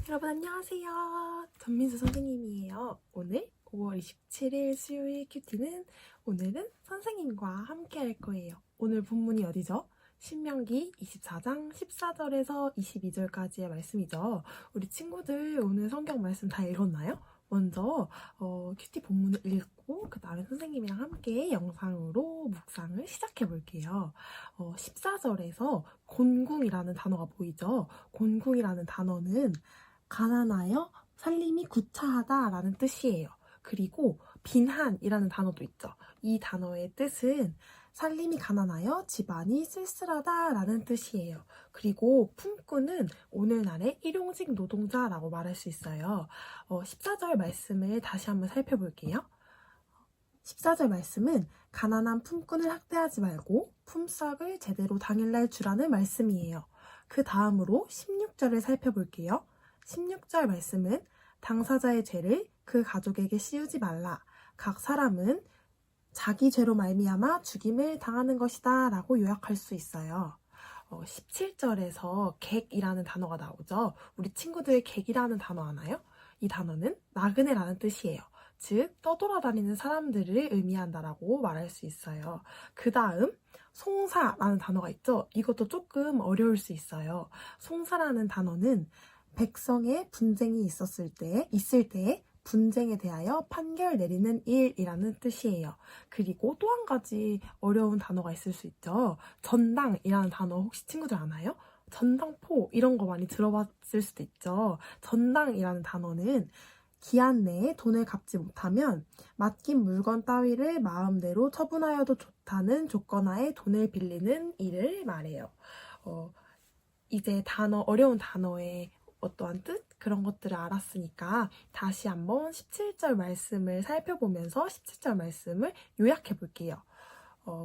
여러분 안녕하세요. 전민수 선생님이에요. 오늘 5월 27일 수요일 큐티는 오늘은 선생님과 함께 할 거예요. 오늘 본문이 어디죠? 신명기 24장 14절에서 22절까지의 말씀이죠. 우리 친구들 오늘 성경 말씀 다 읽었나요? 먼저 큐티 본문을 읽고 그 다음에 선생님이랑 함께 영상으로 묵상을 시작해 볼게요. 14절에서 곤궁이라는 단어가 보이죠? 곤궁이라는 단어는 가난하여 살림이 구차하다라는 뜻이에요. 그리고 빈한이라는 단어도 있죠. 이 단어의 뜻은 살림이 가난하여 집안이 쓸쓸하다라는 뜻이에요. 그리고 품꾼은 오늘날의 일용직 노동자라고 말할 수 있어요. 14절 말씀을 다시 한번 살펴볼게요. 14절 말씀은 가난한 품꾼을 학대하지 말고 품삯을 제대로 당일날 주라는 말씀이에요. 그 다음으로 16절을 살펴볼게요. 16절 말씀은 당사자의 죄를 그 가족에게 씌우지 말라. 각 사람은 자기 죄로 말미암아 죽임을 당하는 것이다 라고 요약할 수 있어요. 17절에서 객이라는 단어가 나오죠. 우리 친구들 객이라는 단어 아나요? 이 단어는 나그네라는 뜻이에요. 즉 떠돌아다니는 사람들을 의미한다라고 말할 수 있어요. 그 다음 송사라는 단어가 있죠. 이것도 조금 어려울 수 있어요. 송사라는 단어는 백성의 분쟁이 있을 때 분쟁에 대하여 판결 내리는 일이라는 뜻이에요. 그리고 또 한 가지 어려운 단어가 있을 수 있죠. 전당이라는 단어 혹시 친구들 아나요? 전당포 이런 거 많이 들어봤을 수도 있죠. 전당이라는 단어는 기한 내에 돈을 갚지 못하면 맡긴 물건 따위를 마음대로 처분하여도 좋다는 조건하에 돈을 빌리는 일을 말해요. 이제 어려운 단어의 어떠한 뜻? 그런 것들을 알았으니까 다시 한번 17절 말씀을 살펴보면서 17절 말씀을 요약해 볼게요.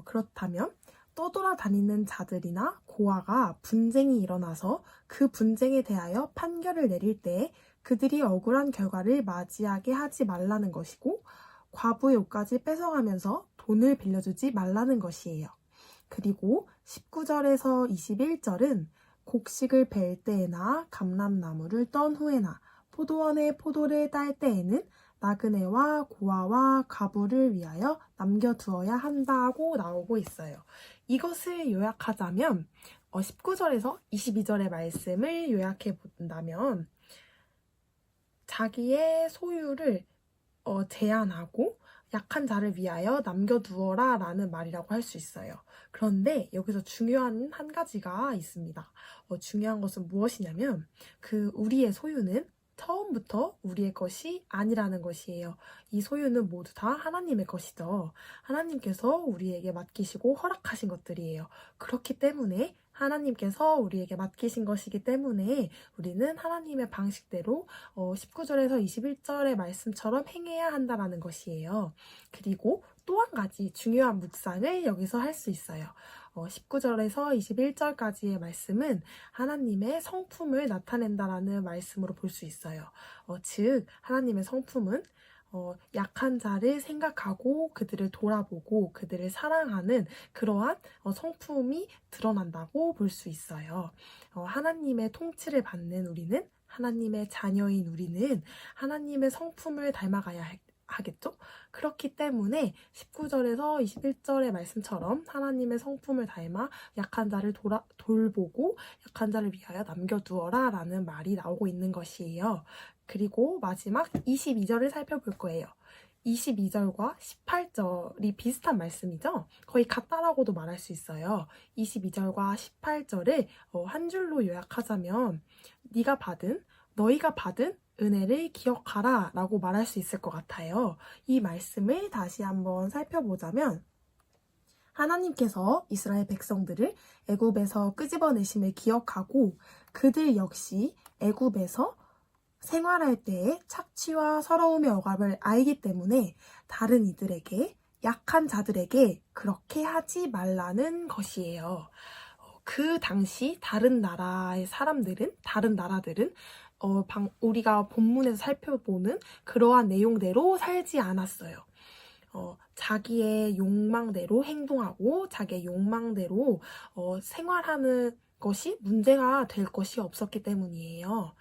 그렇다면 떠돌아다니는 자들이나 고아가 분쟁이 일어나서 그 분쟁에 대하여 판결을 내릴 때 그들이 억울한 결과를 맞이하게 하지 말라는 것이고 과부의 옷까지 뺏어가면서 돈을 빌려주지 말라는 것이에요. 그리고 19절에서 21절은 곡식을 벨 때에나 감람나무를 떤 후에나 포도원에 포도를 딸 때에는 나그네와 고아와 과부를 위하여 남겨두어야 한다고 나오고 있어요. 이것을 요약하자면 19절에서 22절의 말씀을 요약해 본다면 자기의 소유를 제한하고 약한 자를 위하여 남겨두어라 라는 말이라고 할 수 있어요. 그런데 여기서 중요한 한 가지가 있습니다. 중요한 것은 무엇이냐면 우리의 소유는 처음부터 우리의 것이 아니라는 것이에요. 이 소유는 모두 다 하나님의 것이죠. 하나님께서 우리에게 맡기시고 허락하신 것들이에요. 그렇기 때문에 하나님께서 우리에게 맡기신 것이기 때문에 우리는 하나님의 방식대로 19절에서 21절의 말씀처럼 행해야 한다는 것이에요. 그리고 또 한 가지 중요한 묵상을 여기서 할 수 있어요. 19절에서 21절까지의 말씀은 하나님의 성품을 나타낸다라는 말씀으로 볼 수 있어요. 즉 하나님의 성품은 약한 자를 생각하고 그들을 돌아보고 그들을 사랑하는 그러한 성품이 드러난다고 볼 수 있어요. 하나님의 통치를 받는 우리는, 하나님의 자녀인 우리는 하나님의 성품을 닮아가야 하겠죠? 그렇기 때문에 19절에서 21절의 말씀처럼 하나님의 성품을 닮아 약한 자를 돌보고 약한 자를 위하여 남겨두어라 라는 말이 나오고 있는 것이에요. 그리고 마지막 22절을 살펴볼 거예요. 22절과 18절이 비슷한 말씀이죠? 거의 같다라고도 말할 수 있어요. 22절과 18절을 한 줄로 요약하자면 너희가 받은 은혜를 기억하라 라고 말할 수 있을 것 같아요. 이 말씀을 다시 한번 살펴보자면 하나님께서 이스라엘 백성들을 애굽에서 끄집어내심을 기억하고 그들 역시 애굽에서 생활할 때의 착취와 서러움의 억압을 알기 때문에 다른 이들에게 약한 자들에게 그렇게 하지 말라는 것이에요. 그 당시 다른 나라들은 우리가 본문에서 살펴보는 그러한 내용대로 살지 않았어요. 자기의 욕망대로 행동하고 자기의 욕망대로 생활하는 것이 문제가 될 것이 없었기 때문이에요.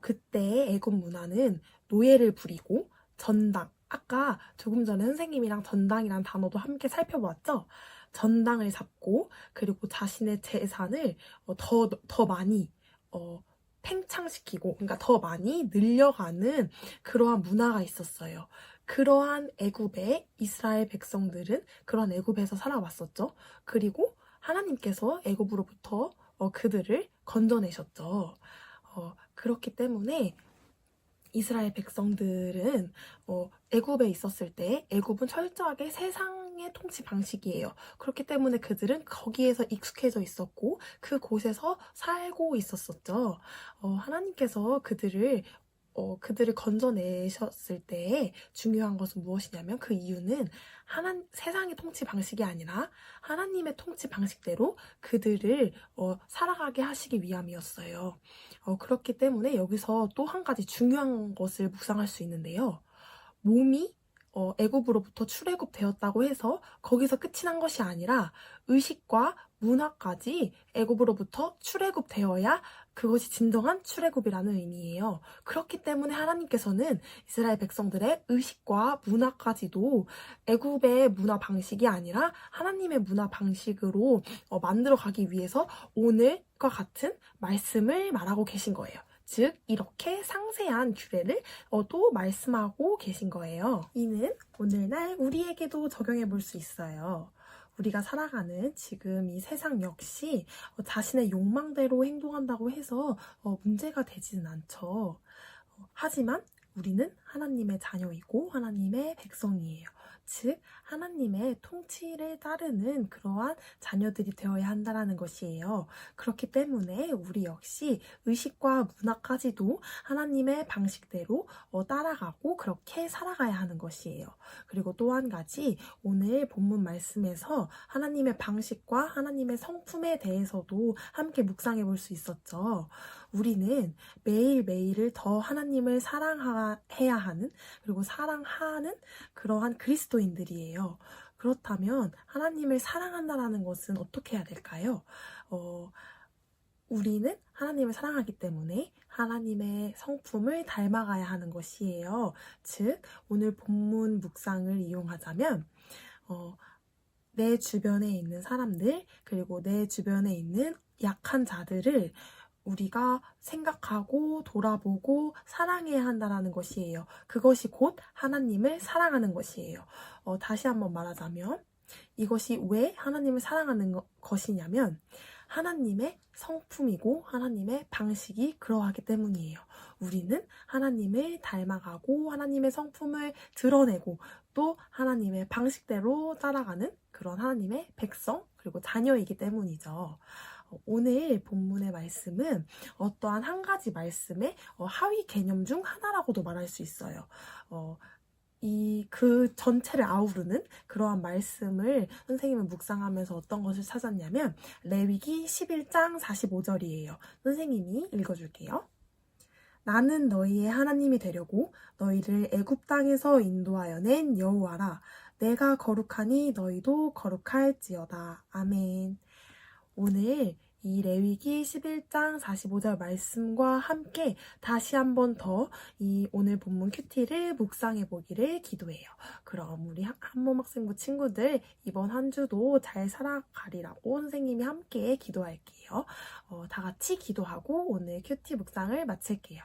그때 애굽 문화는 노예를 부리고 전당, 아까 조금 전에 선생님이랑 전당이란 단어도 함께 살펴보았죠? 전당을 잡고 그리고 자신의 재산을 더 많이 팽창시키고, 그러니까 더 많이 늘려가는 그러한 문화가 있었어요. 그러한 애굽의 이스라엘 백성들은 그러한 애굽에서 살아왔었죠. 그리고 하나님께서 애굽으로부터 그들을 건져내셨죠. 그렇기 때문에 이스라엘 백성들은 애굽에 있었을 때 애굽은 철저하게 세상의 통치 방식이에요. 그렇기 때문에 그들은 거기에서 익숙해져 있었고 그곳에서 살고 있었었죠. 하나님께서 그들을 건져내셨을 때 중요한 것은 무엇이냐면 그 이유는 세상의 통치 방식이 아니라 하나님의 통치 방식대로 그들을 살아가게 하시기 위함이었어요. 그렇기 때문에 여기서 또 한 가지 중요한 것을 묵상할 수 있는데요. 몸이 애굽으로부터 출애굽되었다고 해서 거기서 끝이 난 것이 아니라 의식과 문화까지 애굽으로부터 출애굽되어야 그것이 진정한 출애굽이라는 의미예요. 그렇기 때문에 하나님께서는 이스라엘 백성들의 의식과 문화까지도 애굽의 문화 방식이 아니라 하나님의 문화 방식으로 만들어 가기 위해서 오늘과 같은 말씀을 말하고 계신 거예요. 즉 이렇게 상세한 규례를 또 말씀하고 계신 거예요. 이는 오늘날 우리에게도 적용해 볼 수 있어요. 우리가 살아가는 지금 이 세상 역시 자신의 욕망대로 행동한다고 해서 문제가 되지는 않죠. 하지만 우리는 하나님의 자녀이고 하나님의 백성이에요. 즉 하나님의 통치를 따르는 그러한 자녀들이 되어야 한다는 것이에요. 그렇기 때문에 우리 역시 의식과 문화까지도 하나님의 방식대로 따라가고 그렇게 살아가야 하는 것이에요. 그리고 또 한 가지 오늘 본문 말씀에서 하나님의 방식과 하나님의 성품에 대해서도 함께 묵상해 볼 수 있었죠. 우리는 매일매일을 더 하나님을 사랑해야 하는 그리고 사랑하는 그러한 그리스도인들이에요. 그렇다면 하나님을 사랑한다는 것은 어떻게 해야 될까요? 우리는 하나님을 사랑하기 때문에 하나님의 성품을 닮아가야 하는 것이에요. 즉 오늘 본문 묵상을 이용하자면 내 주변에 있는 사람들 그리고 내 주변에 있는 약한 자들을 우리가 생각하고 돌아보고 사랑해야 한다는 것이에요. 그것이 곧 하나님을 사랑하는 것이에요. 다시 한번 말하자면 이것이 왜 하나님을 사랑하는 것이냐면 하나님의 성품이고 하나님의 방식이 그러하기 때문이에요. 우리는 하나님을 닮아가고 하나님의 성품을 드러내고 또 하나님의 방식대로 따라가는 그런 하나님의 백성 그리고 자녀이기 때문이죠. 오늘 본문의 말씀은 어떠한 한 가지 말씀의 하위 개념 중 하나라고도 말할 수 있어요. 그 전체를 아우르는 그러한 말씀을 선생님은 묵상하면서 어떤 것을 찾았냐면 레위기 11장 45절이에요. 선생님이 읽어줄게요. 나는 너희의 하나님이 되려고 너희를 애굽 땅에서 인도하여 낸 여호와라. 내가 거룩하니 너희도 거룩할지어다. 아멘. 오늘 이 레위기 11장 45절 말씀과 함께 다시 한 번 더 이 오늘 본문 큐티를 묵상해 보기를 기도해요. 그럼 우리 한몸학생부 친구들 이번 한 주도 잘 살아가리라고 선생님이 함께 기도할게요. 다 같이 기도하고 오늘 큐티 묵상을 마칠게요.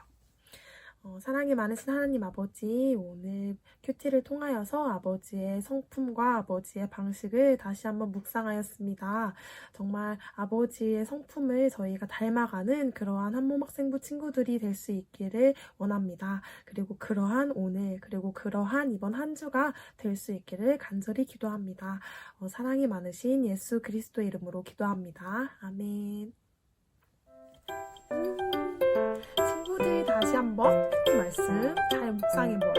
사랑이 많으신 하나님 아버지, 오늘 큐티를 통하여서 아버지의 성품과 아버지의 방식을 다시 한번 묵상하였습니다. 정말 아버지의 성품을 저희가 닮아가는 그러한 한몸학생부 친구들이 될 수 있기를 원합니다. 그리고 그러한 오늘, 그리고 그러한 이번 한 주가 될 수 있기를 간절히 기도합니다. 사랑이 많으신 예수 그리스도 이름으로 기도합니다. 아멘. 친구들 다시 한번 말씀 잘 묵상해 보았죠?